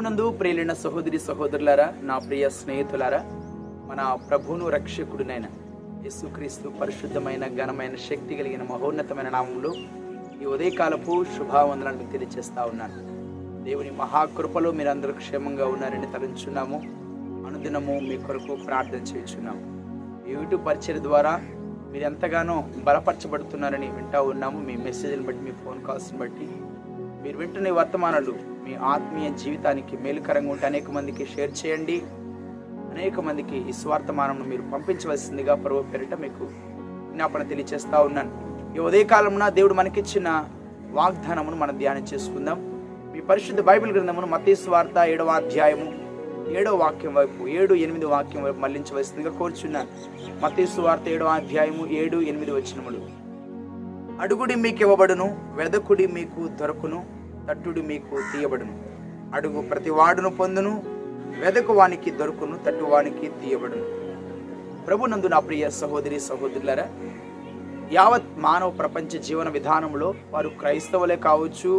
ప్రభునందు ప్రియులైన సహోదరి సహోదరులారా, నా ప్రియ స్నేహితులారా, మన ప్రభువును రక్షకుడునైన యేసుక్రీస్తు పరిశుద్ధమైన ఘనమైన శక్తి కలిగిన మహోన్నతమైన నామంలో ఈ ఉదయకాలపు శుభావందనాలను తెలియజేస్తా ఉన్నాను. దేవుని మహాకృపలో మీరందరూ క్షేమంగా ఉన్నారని తలంచున్నాము. అనుదినము మీ కొరకు ప్రార్థన చేయుచున్నాము. యూట్యూబ్ పరిచయం ద్వారా మీరు ఎంతగానో బలపరచబడుతున్నారని వింటూ ఉన్నాము. మీ మెసేజ్ని బట్టి, మీ ఫోన్ కాల్స్ని బట్టి, మీరు వింటున్న వర్తమానాలు మీ ఆత్మీయ జీవితానికి మేలుకరంగా ఉంటే అనేక మందికి షేర్ చేయండి. అనేక మందికి ఈ స్వార్థమానం మీరు పంపించవలసిందిగా ప్రభు పేరిట మీకు జ్ఞాపన తెలియజేస్తా ఉన్నాను. ఈ ఉదయకాలంలో దేవుడు మనకిచ్చిన వాగ్దానమును మనం ధ్యానం చేసుకుందాం. మీ పరిశుద్ధ బైబిల్ గ్రంథమును మత్తయి సువార్త 7వ అధ్యాయము 7వ వాక్యం వైపు 7-8 వాక్యం వైపు మళ్లించవలసిందిగా కోరుచున్నాను. మత్తయి సువార్త 7వ అధ్యాయము 7-8 వచనములు. అడుగుడి మీకు ఇవ్వబడును, వెదకుడి మీకు దొరకును, తట్టుడి మీకు తీయబడును. అడుగు ప్రతి వాడును పొందును, వెదకు వానికి దొరుకును, తట్టువానికి తీయబడును. ప్రభునందు నా ప్రియ సహోదరి సహోదరులారా, యావత్ మానవ ప్రపంచ జీవన విధానంలో వారు క్రైస్తవులే కావచ్చు,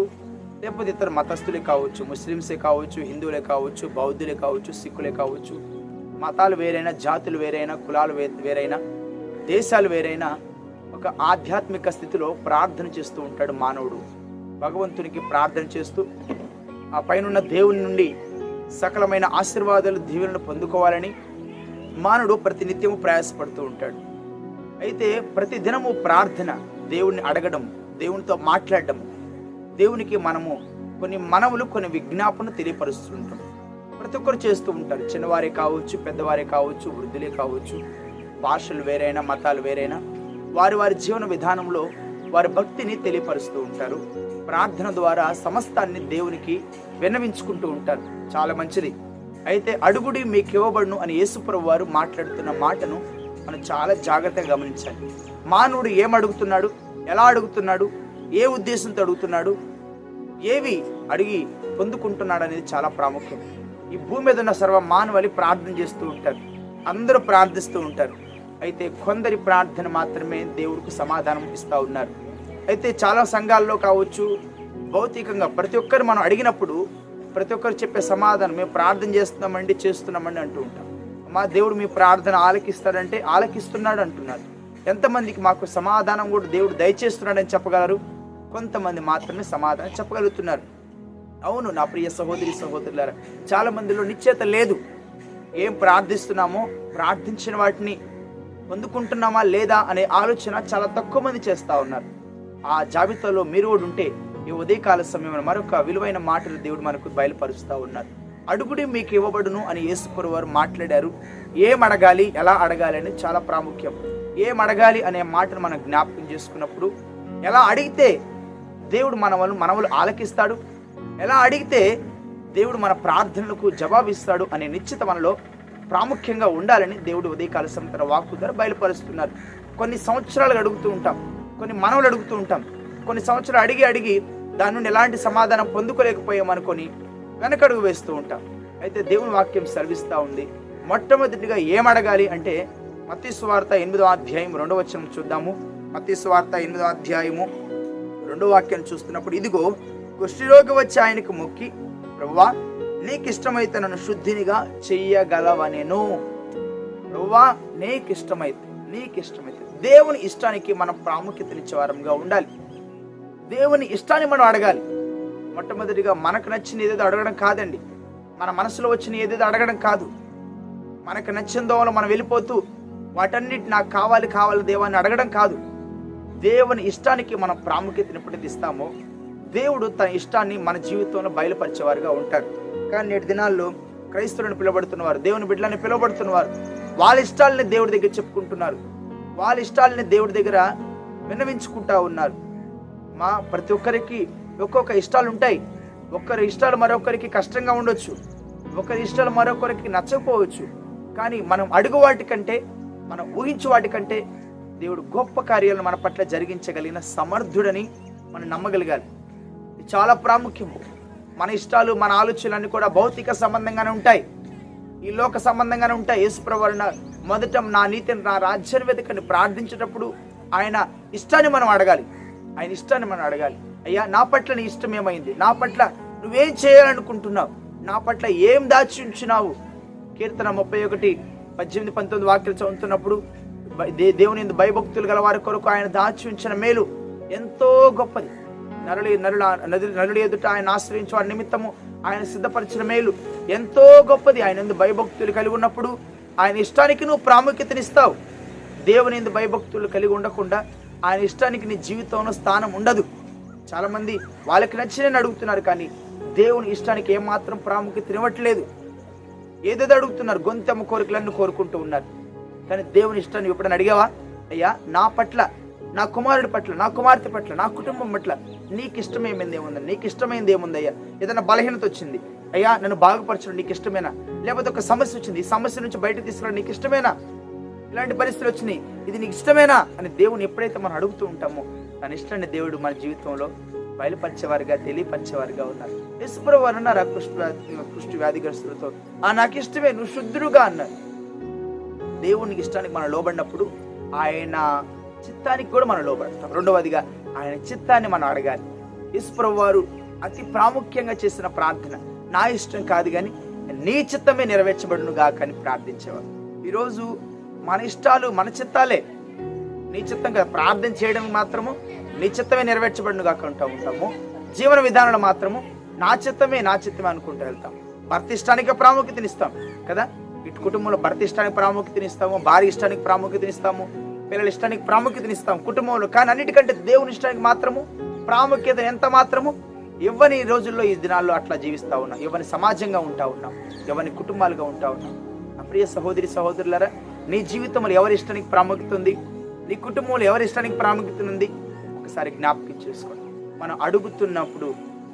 లేకపోతే ఇతర మతస్థులే కావచ్చు, ముస్లింసే కావచ్చు, హిందువులే కావచ్చు, బౌద్ధులే కావచ్చు, సిక్కులే కావచ్చు, మతాలు వేరైనా, జాతులు వేరైనా, కులాలు వేరైనా, దేశాలు వేరైనా, ఒక ఆధ్యాత్మిక స్థితిలో ప్రార్థన చేస్తూ ఉంటాడు మానవుడు. భగవంతునికి ప్రార్థన చేస్తూ ఆ పైనున్న దేవుని నుండి సకలమైన ఆశీర్వాదాలు, దీవెనలు పొందుకోవాలని మానవుడు ప్రతినిత్యము ప్రయాసపడుతూ ఉంటాడు. అయితే ప్రతి దినము ప్రార్థన, దేవుణ్ణి అడగడం, దేవునితో మాట్లాడడం, దేవునికి మనము కొన్ని మనవులు, కొన్ని విజ్ఞాపనలు తెలియపరుస్తుంటాం. ప్రతి ఒక్కరు చేస్తూ ఉంటారు. చిన్నవారే కావచ్చు, పెద్దవారే కావచ్చు, వృద్ధులే కావచ్చు, భాషలు వేరైనా, మతాలు వేరైనా, వారి వారి జీవన విధానంలో వారి భక్తిని తెలియపరుస్తూ ఉంటారు. ప్రార్థన ద్వారా సమస్తాన్ని దేవునికి విన్నవించుకుంటూ ఉంటారు. చాలా మంచిది. అయితే అడుగుడి మీకు ఇవ్వబడును అని యేసుప్రభువు వారు మాట్లాడుతున్న మాటను మనం చాలా జాగ్రత్తగా గమనించాలి. మానవుడు ఏం అడుగుతున్నాడు, ఎలా అడుగుతున్నాడు, ఏ ఉద్దేశంతో అడుగుతున్నాడు, ఏవి అడిగి పొందుకుంటున్నాడు అనేది చాలా ప్రాముఖ్యం. ఈ భూమి మీద ఉన్న సర్వ మానవాళి ప్రార్థన చేస్తూ ఉంటారు. అందరూ ప్రార్థిస్తూ ఉంటారు. అయితే కొందరి ప్రార్థన మాత్రమే దేవుడికి సమాధానం ఇస్తూ ఉన్నారు. అయితే చాలా సంఘాల్లో కావచ్చు, భౌతికంగా ప్రతి ఒక్కరు మనం అడిగినప్పుడు ప్రతి ఒక్కరు చెప్పే సమాధానం, మేము ప్రార్థన చేస్తున్నామండి అంటూ ఉంటాం. మా దేవుడు మీ ప్రార్థన ఆలకిస్తాడంటే ఆలకిస్తున్నాడు అంటున్నారు. ఎంతమందికి మాకు సమాధానం కూడా దేవుడు దయచేస్తున్నాడని చెప్పగలరు? కొంతమంది మాత్రమే సమాధానం చెప్పగలుగుతున్నారు. అవును నా ప్రియ సహోదరి సహోదరులారా, చాలా మందిలో నిశ్చయత లేదు. ఏం ప్రార్థిస్తున్నామో, ప్రార్థించిన వాటిని పొందుకుంటున్నామా లేదా అనే ఆలోచన చాలా తక్కువ మంది చేస్తూ ఉన్నారు. ఆ జాబితాలో మీరు కూడా ఉంటే ఈ ఉదయకాల సమయంలో మరొక విలువైన మాటలు దేవుడు మనకు బయలుపరుస్తూ ఉన్నారు. అడుగుడి మీకు ఇవ్వబడును అని యేసుప్రభువు వారు మాట్లాడారు. ఏం అడగాలి, ఎలా అడగాలి అనేది చాలా ప్రాముఖ్యం. ఏం అడగాలి అనే మాటను మనం జ్ఞాపకం చేసుకున్నప్పుడు, ఎలా అడిగితే దేవుడు మనవులు ఆలకిస్తాడు, ఎలా అడిగితే దేవుడు మన ప్రార్థనలకు జవాబిస్తాడు అనే నిశ్చిత మనలో ప్రాముఖ్యంగా ఉండాలని దేవుడు ఉదయకాల సమయం తన వాక్కు ద్వారా బయలుపరుస్తున్నారు. కొన్ని సంవత్సరాలు అడుగుతూ ఉంటాం, కొన్ని మనవులు అడుగుతూ ఉంటాం, కొన్ని సంవత్సరాలు అడిగి దాని నుండి ఎలాంటి సమాధానం పొందుకోలేకపోయామనుకొని వెనకడుగు వేస్తూ ఉంటాం. అయితే దేవుని వాక్యం సెలవిస్తూ ఉంది. మొట్టమొదటిగా ఏం అడగాలి అంటే మత్తయి సువార్త 8వ అధ్యాయం 2వ వచనం చూద్దాము. మత్తయి సువార్త 8వ అధ్యాయము 2వ వాక్యం చూస్తున్నప్పుడు, ఇదిగో కుష్ఠరోగి వచ్చి ఆయనకు మొక్కి, ప్రభువా నీకు ఇష్టమైతే నన్ను శుద్ధినిగా చెయ్యగలవనెను. ప్రభువా నీకు ఇష్టమైతే దేవుని ఇష్టానికి మనం ప్రాముఖ్యతనిచ్చే వారంగా ఉండాలి. దేవుని ఇష్టాన్ని మనం అడగాలి. మొట్టమొదటిగా మనకు నచ్చిన ఏదేదో అడగడం కాదండి. మన మనసులో వచ్చిన ఏదేదో అడగడం కాదు. మనకు నచ్చిన దోవలో మనం వెళ్ళిపోతూ వాటన్నిటి నాకు కావాలి దేవాన్ని అడగడం కాదు. దేవుని ఇష్టానికి మనం ప్రాముఖ్యతను ఎప్పుడైతే ఇస్తామో దేవుడు తన ఇష్టాన్ని మన జీవితంలో బయలుపరిచేవారుగా ఉంటారు. కానీ నేటి దినాల్లో క్రైస్తవులను పిలువబడుతున్నవారు, దేవుని బిడ్డలని పిలువబడుతున్నవారు వాళ్ళ ఇష్టాలని దేవుడి దగ్గర చెప్పుకుంటున్నారు. వాళ్ళ ఇష్టాలని దేవుడి దగ్గర విన్నవించుకుంటా ఉన్నారు. ప్రతి ఒక్కరికి ఒక్కొక్క ఇష్టాలు ఉంటాయి. ఒక్కరి ఇష్టాలు మరొకరికి కష్టంగా ఉండొచ్చు, ఒకరి ఇష్టాలు మరొకరికి నచ్చకపోవచ్చు. కానీ మనం అడుగు వాటికంటే, మనం ఊహించు వాటికంటే దేవుడు గొప్ప కార్యాలను మన పట్ల జరిగించగలిగిన సమర్థుడని మనం నమ్మగలగాలి. చాలా ప్రాముఖ్యము. మన ఇష్టాలు, మన ఆలోచనలన్నీ కూడా భౌతిక సంబంధంగానే ఉంటాయి, ఈ లోక సంబంధంగానే ఉంటాయి. యేసుప్రభువు వారు మొదట నా నీతిని, నా రాజ్యాన్ని వెతకని ప్రార్థించేటప్పుడు ఆయన ఇష్టాన్ని మనం అడగాలి. అయ్యా నా పట్ల నీ ఇష్టం ఏమైంది, నా పట్ల నువ్వేం చేయాలనుకుంటున్నావు, నా పట్ల ఏం దాచి ఉంచినావు? కీర్తన 31:18-19 వాక్యాలు చదువుతున్నప్పుడు దేవుని యందు భయభక్తులు గల వారి కొరకు ఆయన దాచి ఉంచిన మేలు ఎంతో గొప్పది. నరుల ఎదుట ఆయన ఆశ్రయించు వారి నిమిత్తము ఆయన సిద్ధపరిచిన మేలు ఎంతో గొప్పది. ఆయన యందు భయభక్తులు కలిగి ఉన్నప్పుడు ఆయన ఇష్టానికి నువ్వు ప్రాముఖ్యతనిస్తావు. దేవుని యందు భయభక్తులు కలిగి ఉండకుండా ఆయన ఇష్టానికి నీ జీవితంలో స్థానం ఉండదు. చాలా మంది వాళ్ళకి నచ్చినని అడుగుతున్నారు, కానీ దేవుని ఇష్టానికి ఏమాత్రం ప్రాముఖ్యత ఇవ్వట్లేదు. ఏదేదో అడుగుతున్నారు, గొంతెమ్మ కోరికలన్నీ కోరుకుంటూ ఉన్నారు. కానీ దేవుని ఇష్టాన్ని ఎప్పుడైనా అడిగావా? అయ్యా, నా పట్ల, నా కుమారుడి పట్ల, నా కుమార్తె పట్ల, నా కుటుంబం పట్ల నీకు ఇష్టమైంది ఏముంది? నీకు ఇష్టమైంది ఏముంది అయ్యా? ఏదైనా బలహీనత వచ్చింది, అయ్యా నన్ను బాగుపరచడం నీకు ఇష్టమేనా? లేకపోతే ఒక సమస్య వచ్చింది, ఈ సమస్య నుంచి బయట తీసుకురావడం నీకు ఇష్టమేనా? ఇలాంటి పరిస్థితులు వచ్చినాయి, ఇది నీకు ఇష్టమేనా అని దేవుని ఎప్పుడైతే మనం అడుగుతూ ఉంటామో తన ఇష్టాన్ని దేవుడు మన జీవితంలో బయలుపరిచేవారుగా, తెలియపరిచేవారుగా ఉన్నారు. యేసుప్రభువు వారు అన్నారు కుష్టి వ్యాధిగ్రస్తులతో, నాకు ఇష్టమే, నువ్వు శుద్ధుడుగా అన్నారు. దేవునికి ఇష్టానికి మనం లోబడినప్పుడు ఆయన చిత్తానికి కూడా మనం లోబడతాం. రెండవదిగా ఆయన చిత్తాన్ని మనం అడగాలి. యేసుప్రభువు వారు అతి ప్రాముఖ్యంగా చేసిన ప్రార్థన, నా ఇష్టం కాదు కానీ నీ చిత్తమే నెరవేర్చబడును గాక అని ప్రార్థించేవారు. ఈరోజు మన ఇష్టాలు మన చిత్తాలే, నీ చిత్తం కదా. ప్రార్థన చేయడం మాత్రము నీ చిత్తమే నెరవేర్చబడును గాక ఉంటాము. జీవన విధానంలో మాత్రము నా చిత్తమే అనుకుంటూ వెళ్తాం. భర్త ఇష్టానికి ప్రాముఖ్యతనిస్తాం కదా. ఇటు కుటుంబంలో భర్త ఇష్టానికి ప్రాముఖ్యతనిస్తాము, భార్య ఇష్టానికి ప్రాముఖ్యతనిస్తాము, పిల్లల ఇష్టానికి ప్రాముఖ్యతనిస్తాం కుటుంబంలో. కానీ అన్నిటికంటే దేవుని ఇష్టానికి మాత్రము ప్రాముఖ్యత ఎంత మాత్రము ఇవ్వని రోజుల్లో, ఈ దినాల్లో అట్లా జీవిస్తూ ఉన్నాం. ఇవ్వని సమాజంగా ఉంటా ఉన్నాం, ఇవ్వని కుటుంబాలుగా ఉంటా ఉన్నాం. నా ప్రియ సహోదరి సహోదరులారా, నీ జీవితంలో ఎవరి ఇష్టానికి ప్రాముఖ్యత ఉంది? నీ కుటుంబంలో ఎవరి ఇష్టానికి ప్రాముఖ్యత ఉంది? ఒకసారి జ్ఞాపకం చేసుకోండి. మనం అడుగుతున్నప్పుడు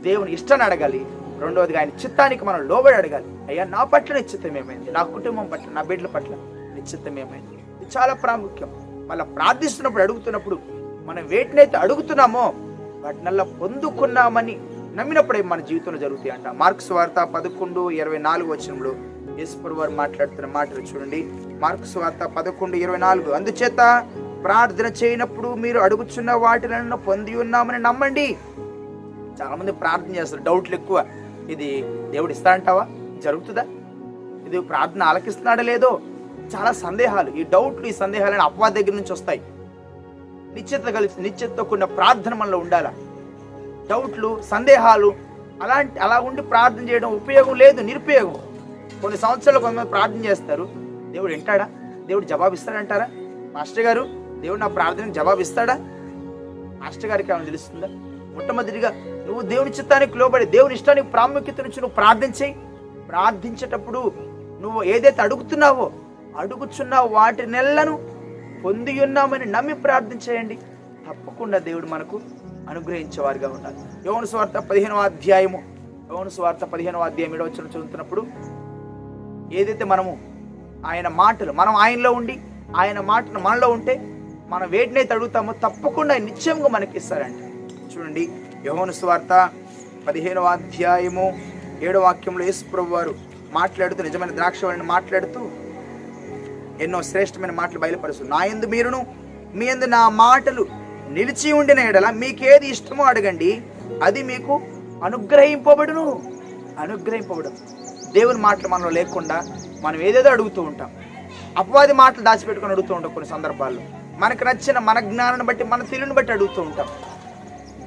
దేవుని ఇష్టాన్ని అడగాలి. రెండవదిగా ఆయన చిత్తానికి మనం లోబడి అడగాలి. అయ్యా, నా పట్ల నిశ్చితం ఏమైంది? నా కుటుంబం పట్ల, నా బిడ్డల పట్ల నిశ్చితం ఏమైంది? ఇది చాలా ప్రాముఖ్యం. మళ్ళీ ప్రార్థిస్తున్నప్పుడు, అడుగుతున్నప్పుడు మనం వేటినైతే అడుగుతున్నామో వాటినల్లా పొందుకున్నామని నమ్మినప్పుడే మన జీవితంలో జరుగుతాయి అంట. మార్కు సువార్త 11:24 వచనంలో యేసుప్రభువు వారు మాట్లాడుతున్న మాటలు చూడండి. మార్కు సువార్త 11:24, అందుచేత ప్రార్థన చేయనప్పుడు మీరు అడుగుచున్న వాటిలను పొంది ఉన్నామని నమ్మండి. చాలా మంది ప్రార్థన చేస్తారు, డౌట్లు ఎక్కువ. ఇది దేవుడు ఇస్తాడంటావా? జరుగుతుందా? ఇది ప్రార్థన ఆలకిస్తున్నాడా లేదో? చాలా సందేహాలు. ఈ డౌట్లు, ఈ సందేహాలను అపవాది దగ్గర నుంచి వస్తాయి. నిశ్చితతో కూడిన ప్రార్థన మనలో ఉండాలా. డౌట్లు, సందేహాలు అలా ఉండి ప్రార్థన చేయడం ఉపయోగం లేదు, నిరుపయోగం. కొన్ని సంవత్సరాలు కొంతమంది ప్రార్థన చేస్తారు, దేవుడు వింటాడా? దేవుడు జవాబు ఇస్తాడంటారా? మాస్టర్ గారు, దేవుడు నా ప్రార్థనకు జవాబు ఇస్తాడా? మాస్టర్ గారికి ఏమైనా తెలుస్తుందా? మొట్టమొదటిగా నువ్వు దేవుని చిత్తానికి లోబడి దేవుని ఇష్టానికి ప్రాముఖ్యత నుంచి నువ్వు ప్రార్థన చేయి. ప్రార్థించేటప్పుడు నువ్వు ఏదైతే అడుగుతున్నావో, అడుగుచున్న వాటి నెలను పొంది ఉన్నామని నమ్మి ప్రార్థన చేయండి. తప్పకుండా దేవుడు మనకు అనుగ్రహించేవారుగా ఉండాలి. యోహాను సువార్త 15వ అధ్యాయము 7వ వచనం చదువుతున్నప్పుడు ఏదైతే మనము ఆయన మాటలు, మనం ఆయనలో ఉండి ఆయన మాటలు మనలో ఉంటే మనం వేటినైతే అడుగుతామో తప్పకుండా ఆయన నిశ్చయంగా మనకి ఇస్తారంట. చూడండి, యోహాను సువార్త 15వ అధ్యాయము 7వ వాక్యంలో యేసుప్రభువు వారు మాట్లాడుతూ, నిజమైన ద్రాక్షవల్లిని మాట్లాడుతూ ఎన్నో శ్రేష్టమైన మాటలు బయలుపరుస్తూ, నా యందు మీరును మీ యందు నా మాటలు నిలిచి ఉండిన ఎడల మీకేది ఇష్టమో అడగండి, అది మీకు అనుగ్రహింపబడును. దేవుని మాటలు మనలో లేకుండా మనం ఏదేదో అడుగుతూ ఉంటాం. అపవాది మాటలు దాచిపెట్టుకొని అడుగుతూ ఉంటాం. కొన్ని సందర్భాల్లో మనకు నచ్చిన మన జ్ఞానాన్ని బట్టి, మన తెలివిని బట్టి అడుగుతూ ఉంటాం.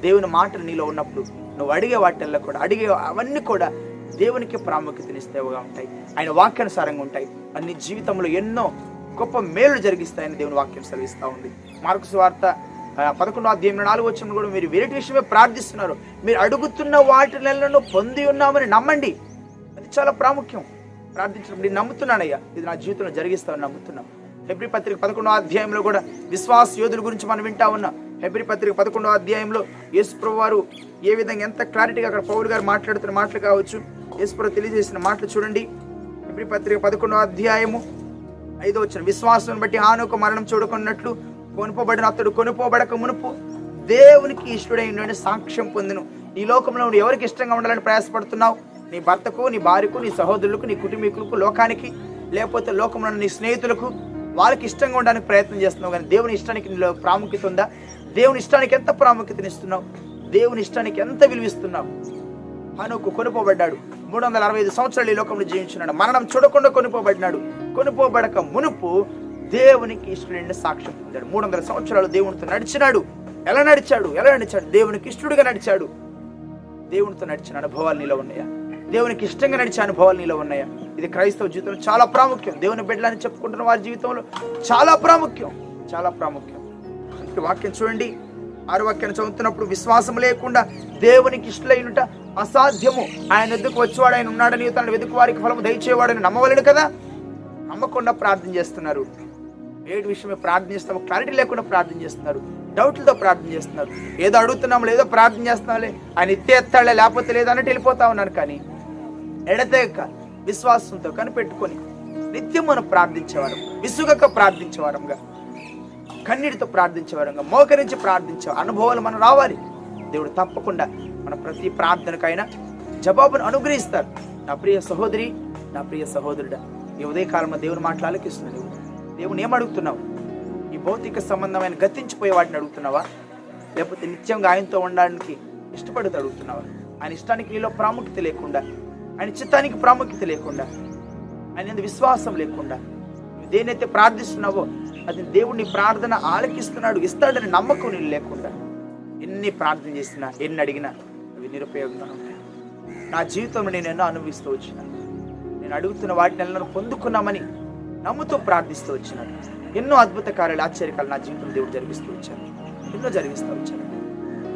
దేవుని మాటలు నీలో ఉన్నప్పుడు నువ్వు అడిగే వాటిల్లో కూడా, అవన్నీ కూడా దేవునికి ప్రాముఖ్యతనిస్తేవిగా ఉంటాయి, ఆయన వాక్యానుసారంగా ఉంటాయి. అన్ని జీవితంలో ఎన్నో గొప్ప మేలు జరిగిస్తాయని దేవుని వాక్యం సెలవిస్తూ ఉంది. మార్కు సువార్త 11వ అధ్యాయం 4వ వచనంలో కూడా మీరు వేరే విషయమే ప్రార్థిస్తున్నారు, మీరు అడుగుతున్న వాటి నెలను పొంది ఉన్నామని నమ్మండి. అది చాలా ప్రాముఖ్యం. ప్రార్థించినప్పుడు నేను నమ్ముతున్నానయ్యా, ఇది నా జీవితంలో జరిగిస్తామని నమ్ముతున్నాం. హెబ్రీ పత్రిక 11వ అధ్యాయంలో కూడా విశ్వాస యోధుల గురించి మనం వింటా ఉన్నాం. హెబ్రీ పత్రిక 11వ అధ్యాయంలో యేసుప్రభువు వారు ఏ విధంగా ఎంత క్లారిటీగా అక్కడ పౌలు గారు మాట్లాడుతున్న మాటలు కావచ్చు, యేసుప్రభువు తెలియజేసిన మాటలు చూడండి. హెబ్రీ పత్రిక 11వ అధ్యాయము 5వ వచనం, విశ్వాసం బట్టి హానోకు మరణం చూడకున్నట్లు కొనుపోబడిన అతడు కొనుపోబడక మునుపు దేవునికి ఇష్టడైన సాక్ష్యం పొందును. ఈ లోకంలో నువ్వు ఎవరికి ఇష్టంగా ఉండాలని ప్రయాసపడుతున్నావు? నీ భర్తకు, నీ భార్యకు, నీ సహోదరులకు, నీ కుటుంబీకులకు, లోకానికి, లేకపోతే లోకంలో నీ స్నేహితులకు, వాళ్ళకి ఇష్టంగా ఉండడానికి ప్రయత్నం చేస్తున్నావు. కానీ దేవుని ఇష్టానికి నీలో ప్రాముఖ్యత ఉందా? దేవుని ఇష్టానికి ఎంత ప్రాముఖ్యతనిస్తున్నావు? దేవుని ఇష్టానికి ఎంత విలువిస్తున్నావు? హానోకు కొనుపోబడ్డాడు, 365 సంవత్సరాలు ఈ లోకంలో జీవించున్నాడు. మరణం చూడకుండా కొనుపోబడినాడు. కొనుపోబడక మునుపు దేవునికి ఇష్టడైన సాక్ష్యం పొందాడు. 300 సంవత్సరాలు దేవునితో నడిచినాడు. ఎలా నడిచాడు? దేవునికి ఇష్టడుగా నడిచాడు. దేవునితో నడిచిన అనుభవాలు నీలో ఉన్నాయా? దేవునికి ఇష్టంగా నడిచే అనుభవాలు నీలో ఉన్నాయా? ఇది క్రైస్తవ జీవితంలో చాలా ప్రాముఖ్యం. దేవుని బిడ్డలని చెప్పుకుంటున్న వారి జీవితంలో చాలా ప్రాముఖ్యం. వాక్యం చూడండి. 6వ వాక్యాన్ని చదువుతున్నప్పుడు, విశ్వాసం లేకుండా దేవునికి ఇష్టలైనట అసాధ్యము. ఆయన ఎద్దుకు వచ్చేవాడు ఆయన ఉన్నాడని, తన వెతుకు వారికి ఫలము దయచేవాడని నమ్మవలేడు కదా. నమ్మకుండా ప్రార్థన చేస్తున్నారు. ఏడు విషయమే ప్రార్థన చేస్తాము, క్లారిటీ లేకుండా ప్రార్థన చేస్తున్నారు. డౌట్లతో ప్రార్థన చేస్తున్నారు. ఏదో అడుగుతున్నాము, లేదో ప్రార్థన చేస్తున్నాంలే, ఆయన ఎత్తాడులే, లేకపోతే లేదా అన్నట్టు వెళ్ళిపోతా ఉన్నారు. కానీ ఎడతెగక విశ్వాసంతో కనిపెట్టుకొని నిత్యం మనం ప్రార్థించేవారు, విసుగక ప్రార్థించేవారంగా, కన్నీటితో ప్రార్థించేవారంగా, మోకరించి ప్రార్థించే అనుభవాలు మనం రావాలి. దేవుడు తప్పకుండా మన ప్రతి ప్రార్థనకైనా జవాబును అనుగ్రహిస్తారు. నా ప్రియ సహోదరి, నా ప్రియ సహోదరుడా, ఈ ఉదయకాలంలో దేవుని మాటలు ఆలకిస్తున్నాడు. దేవుని ఏం అడుగుతున్నావు? ఈ భౌతిక సంబంధమైన గతించిపోయే వాటిని అడుగుతున్నావా? లేకపోతే నిత్యంగా ఆయనతో ఉండడానికి ఇష్టపడుతూ అడుగుతున్నావా? ఆయన ఇష్టానికి నీలో ప్రాముఖ్యత లేకుండా, ఆయన చిత్తానికి ప్రాముఖ్యత లేకుండా, ఆయన విశ్వాసం లేకుండా నువ్వు దేనైతే ప్రార్థిస్తున్నావో అది దేవుడిని ప్రార్థన ఆలకిస్తున్నాడు, ఇస్తాడని నమ్మకం నీళ్ళు లేకుండా ఎన్ని ప్రార్థన చేసినా, ఎన్ని అడిగినా అవి నిరుపయోగంగా ఉంటాయి. నా జీవితంలో నేను ఎన్నో అనుభవిస్తూ వచ్చినాను. నేను అడుగుతున్న వాటిని ఎన్నో పొందుకున్నామని నమ్ముతూ ప్రార్థిస్తూ వచ్చినాను. ఎన్నో అద్భుత కార్యాలు, ఆశ్చర్యకాలు నా జీవితంలో దేవుడు జరిగిస్తూ వచ్చాను, ఎన్నో జరిగిస్తూ వచ్చాను.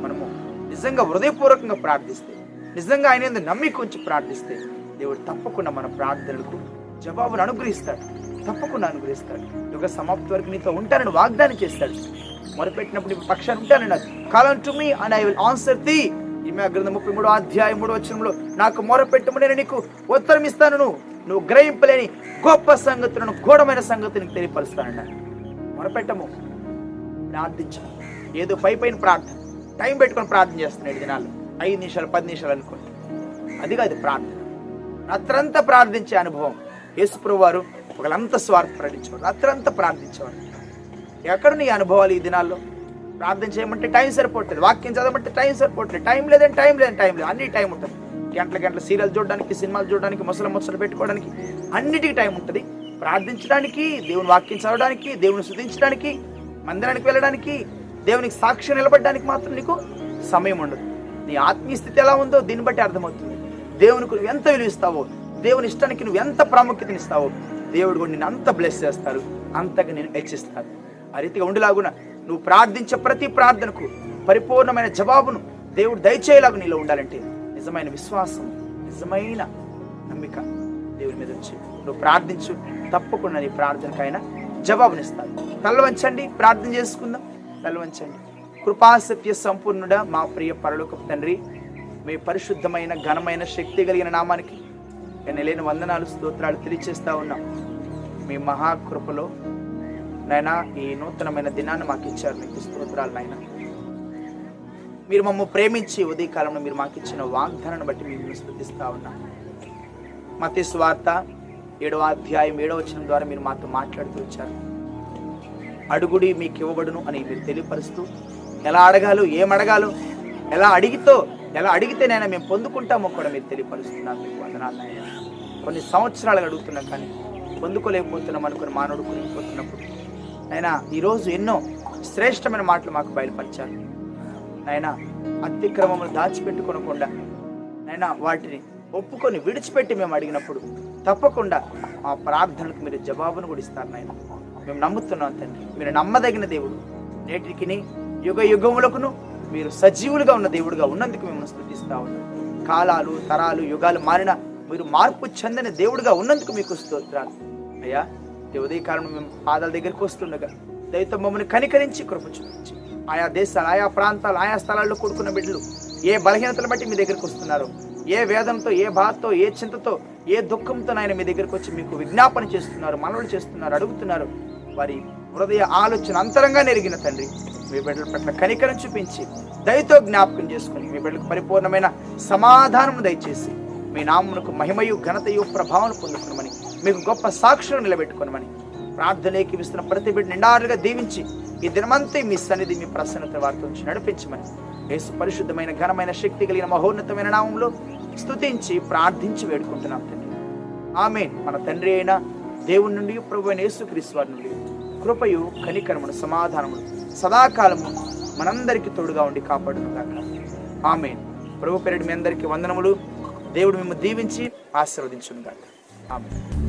మనము నిజంగా హృదయపూర్వకంగా ప్రార్థిస్తే, నిజంగా ఆయన నమ్మిక ఉంచి ప్రార్థిస్తే దేవుడు తప్పకుండా మన ప్రార్థనలకు జవాబును అనుగ్రహిస్తాడు, తప్పకుండా అనుగ్రహిస్తాడు. యుగ సమాప్తి వరకు నీతో ఉంటానని వాగ్దానం చేస్తాడు. మొరపెట్టినప్పుడు నీ పక్షాన్ని ఉంటానన్నాడు. Call to me and I will answer thee. ఇర్మీయా గ్రంథం 33వ అధ్యాయం 3వ వచనంలో, నాకు మొరపెట్టుము నేను నీకు ఉత్తరం ఇస్తాను, నువ్వు గ్రహింపలేని గొప్ప సంగతులను, ఘోరమైన సంగతులను తెలియపరుస్తానన్నాడు. మొరపెట్టము, ప్రార్థించు. ఏదో పైన ప్రార్థన, టైం పెట్టుకొని ప్రార్థన చేస్తున్నాడు దినాలు, 5 నిమిషాలు 10 నిమిషాలు అనుకోండి. అది కాదు ప్రార్థన. రాత్రంతా ప్రార్థించే అనుభవం. యేసుప్రభువు వారు ఒకళ్ళంతా స్వార్థపడించేవారు, రాత్రంతా ప్రార్థించేవారు. ఎక్కడ నీ అనుభవాలు ఈ దినాల్లో? ప్రార్థన చేయమంటే టైం సరిపోతుంది, వాక్యం చదవమంటే టైం సరిపోతుంది, టైం లేదు, అన్ని టైం ఉంటుంది. గంటల సీరియల్ చూడడానికి, సినిమాలు చూడడానికి, ముసలు పెట్టుకోవడానికి అన్నిటికీ టైం ఉంటుంది. ప్రార్థించడానికి, దేవుని వాక్యం చదవడానికి, దేవుని స్తుతించడానికి, మందిరానికి వెళ్ళడానికి, దేవునికి సాక్షి నిలబడడానికి మాత్రం నీకు సమయం ఉండదు. నీ ఆత్మీయ స్థితి ఎలా ఉందో దీన్ని బట్టి అర్థమవుతుంది. దేవునికి నువ్వు ఎంత విలువిస్తావో, దేవుని ఇష్టానికి నువ్వు ఎంత ప్రాముఖ్యతనిస్తావో దేవుడు కూడా నిన్ను అంత బ్లెస్ చేస్తారు, అంతగా నేను హెచ్చిస్తాను. ఆ రీతిగా ఉండేలాగున నువ్వు ప్రార్థించే ప్రతి ప్రార్థనకు పరిపూర్ణమైన జవాబును దేవుడు దయచేయలాగా నీలో ఉండాలంటే నిజమైన విశ్వాసం, నిజమైన నమ్మిక దేవుని మీద వచ్చి నువ్వు ప్రార్థించు. తప్పకుండా నీ ప్రార్థనకైనా జవాబునిస్తాను. తలవంచండి, ప్రార్థన చేసుకుందాం. తలవంచండి. కృపాసత్య సంపూర్ణుడా మా ప్రియ పరలోకపు తండ్రి, మీ పరిశుద్ధమైన ఘనమైన శక్తి కలిగిన నామానికి ఎన్నలేని వందనాలు, స్తోత్రాలు తెలియచేస్తా ఉన్నాం. మీ మహాకృపలో నాయనా ఈ నూతనమైన దినాన్ని మాకు ఇచ్చారు, మీకు స్తోత్రాలు నాయన. మీరు మమ్మల్ని ప్రేమించి ఉదయకాలంలో మీరు మాకు ఇచ్చిన వాగ్దానాన్ని బట్టి మేము స్తుతిస్తా ఉన్నాం. మత్తయి సువార్త 7వ అధ్యాయం 7వ వచనం ద్వారా మీరు మాతో మాట్లాడుతూ వచ్చారు. అడుగుడి మీకు ఇవ్వబడును అని మీరు తెలియపరుస్తూ, ఎలా అడగాలో, ఏమడగాలో, ఎలా అడిగితేనైనా మేము పొందుకుంటామో కూడా మీరు తెలియపరుస్తున్నారు. మీకు వందనాలు నాయన. కొన్ని సంవత్సరాలు అడుగుతున్నాం కానీ పొందుకోలేకపోతున్నాం అనుకుని మానవుడు కొనిపోతున్నప్పుడు నాయన ఈరోజు ఎన్నో శ్రేష్టమైన మాటలు మాకు బయలుపరిచారు నాయన. అతిక్రమములు దాచిపెట్టుకోనకుండా నాయన వాటిని ఒప్పుకొని విడిచిపెట్టి మేము అడిగినప్పుడు తప్పకుండా మా ప్రార్థనకు మీరు జవాబును కూడా ఇస్తారు నాయన. మేము నమ్ముతున్నాం తండ్రి, మీరు నమ్మదగిన దేవుడు. నేటికి యుగ యుగములకును మీరు సజీవులుగా ఉన్న దేవుడుగా ఉన్నందుకు మేము స్తుతిస్తా ఉన్నాం. కాలాలు, తరాలు, యుగాలు మారిన మీరు మార్పు చెందిన దేవుడుగా ఉన్నందుకు మీకు స్తోత్రాలు అయ్యా. ఈ ఉదయకాలం మేము పాదాల దగ్గరికి వస్తుండగా దయతో మమ్మల్ని కనికరించి కృప చూపించి, ఆయా దేశాలు, ఆయా ప్రాంతాలు, ఆయా స్థలాల్లో కూడుకున్న బిడ్డలు ఏ బలహీనతలు బట్టి మీ దగ్గరికి వస్తున్నారు, ఏ వేదంతో, ఏ బాధతో, ఏ చింతతో, ఏ దుఃఖంతో నాయన మీ దగ్గరికి వచ్చి మీకు విజ్ఞాపన చేస్తున్నారు, మనవులు చేస్తున్నారు, అడుగుతున్నారు, వారి హృదయ ఆలోచన అంతరంగా నెరిగిన తండ్రి మీ బిడ్డల పట్ల కనికరం చూపించి దయతో జ్ఞాపకం చేసుకుని మీ బిడ్డలకు పరిపూర్ణమైన సమాధానం దయచేసి మీ నామమునకు మహిమయు, ఘనతయు, ప్రభావం పొందుకున్నామని, మీకు గొప్ప సాక్షులు నిలబెట్టుకున్నామని ప్రార్థనకి ఇస్తున్న ప్రతి బిడ్డ నిండారుగా దీవించి ఈ దినమంతా మీ సన్నిధి, మీ ప్రసన్నత వారితో నడిపించమని యేసు పరిశుద్ధమైన ఘనమైన శక్తి కలిగిన మహోన్నతమైన నామంలో స్తుతించి ప్రార్థించి వేడుకుంటున్నాం తండ్రి. ఆమేన్. మన తండ్రి అయిన దేవుని నుండి, ప్రభు అయిన యేసుక్రీస్తు వారి నుండి కృపయు కనికరమును సమాధానమును సదాకాలము మనందరికీ తోడుగా ఉండి కాపాడును గాక. ఆమేన్. ప్రభు పేరిట మీ అందరికీ వందనములు. దేవుడు మిమ్మల్ని దీవించి ఆశీర్వదించును గాక. ఆమేన్.